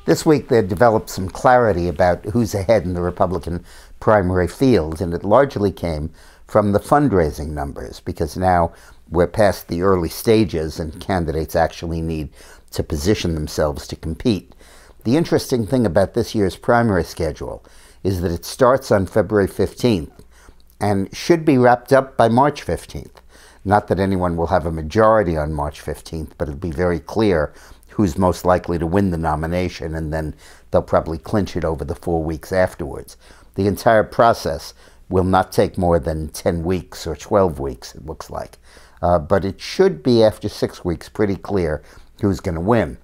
This week there developed some clarity about who's ahead in the Republican primary field, and it largely came from the fundraising numbers, because now we're past the early stages and candidates actually need to position themselves to compete. The interesting thing about this year's primary schedule is that it starts on February 15th and should be wrapped up by March 15th. Not that anyone will have a majority on March 15th, but it'll be very clear who's most likely to win the nomination, and then they'll probably clinch it over the 4 weeks afterwards. The entire process will not take more than 10 weeks or 12 weeks, it looks like. But it should be, after 6 weeks, pretty clear who's going to win.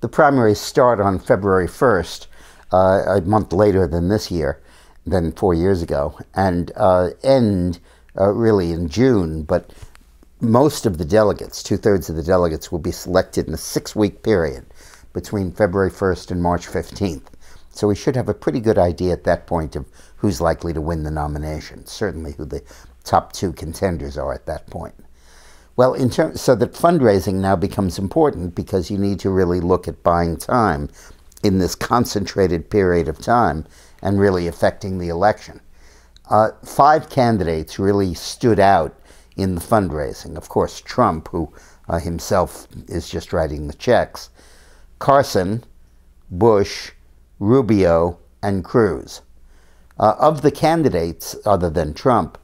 The primaries start on February 1st, a month later than this year, than 4 years ago, and end really in June, but most of the delegates, 2/3 of the delegates, will be selected in a 6-week period between February 1st and March 15th. So we should have a pretty good idea at that point of who's likely to win the nomination, certainly who the top 2 contenders are at that point. Well, so that fundraising now becomes important, because you need to really look at buying time in this concentrated period of time and really affecting the election. 5 candidates really stood out in the fundraising. Of course, Trump, who himself is just writing the checks, Carson, Bush, Rubio, and Cruz. Of the candidates, other than Trump,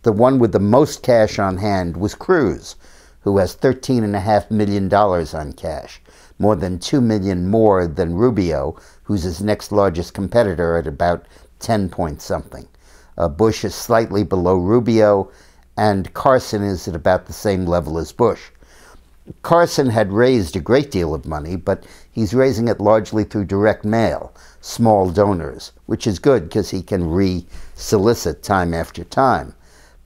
the one with the most cash on hand was Cruz, who has $13.5 million on cash, more than $2 million more than Rubio, who's his next largest competitor at about 10 point something. Bush is slightly below Rubio, and Carson is at about the same level as Bush. Carson had raised a great deal of money, but he's raising it largely through direct mail, small donors, which is good because he can re-solicit time after time.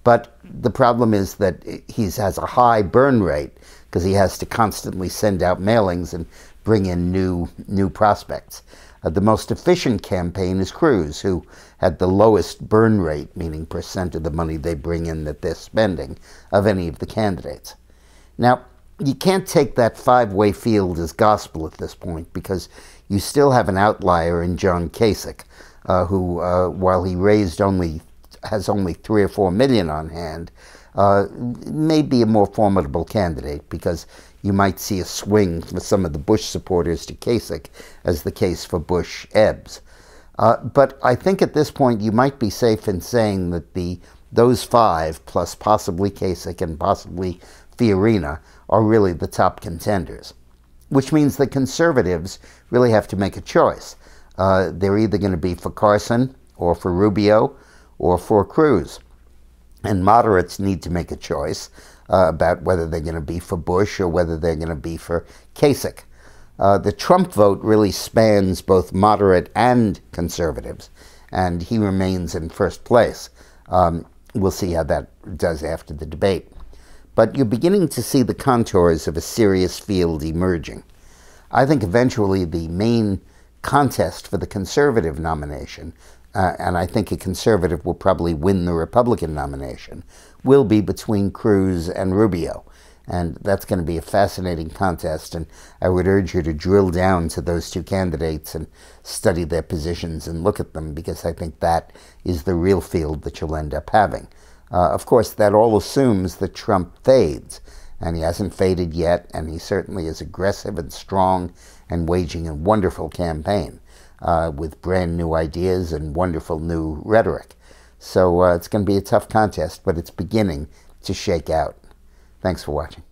But the problem is that he has a high burn rate because he has to constantly send out mailings and bring in new prospects. The most efficient campaign is Cruz, who had the lowest burn rate, meaning percent of the money they bring in that they're spending, of any of the candidates. Now, you can't take that 5-way field as gospel at this point, because you still have an outlier in John Kasich, who, while he has only 3 or 4 million on hand, may be a more formidable candidate, because you might see a swing for some of the Bush supporters to Kasich, as the case for Bush ebbs. But I think at this point you might be safe in saying that those 5, plus possibly Kasich and possibly Fiorina, are really the top contenders, which means the conservatives really have to make a choice. They're either going to be for Carson or for Rubio or for Cruz. And moderates need to make a choice about whether they're going to be for Bush or whether they're going to be for Kasich. The Trump vote really spans both moderate and conservatives, and he remains in first place. We'll see how that does after the debate. But you're beginning to see the contours of a serious field emerging. I think eventually the main contest for the conservative nomination, and I think a conservative will probably win the Republican nomination, will be between Cruz and Rubio. And that's going to be a fascinating contest, and I would urge you to drill down to those 2 candidates and study their positions and look at them, because I think that is the real field that you'll end up having. Of course, that all assumes that Trump fades, and he hasn't faded yet, and he certainly is aggressive and strong and waging a wonderful campaign with brand new ideas and wonderful new rhetoric. So it's going to be a tough contest, but it's beginning to shake out. Thanks for watching.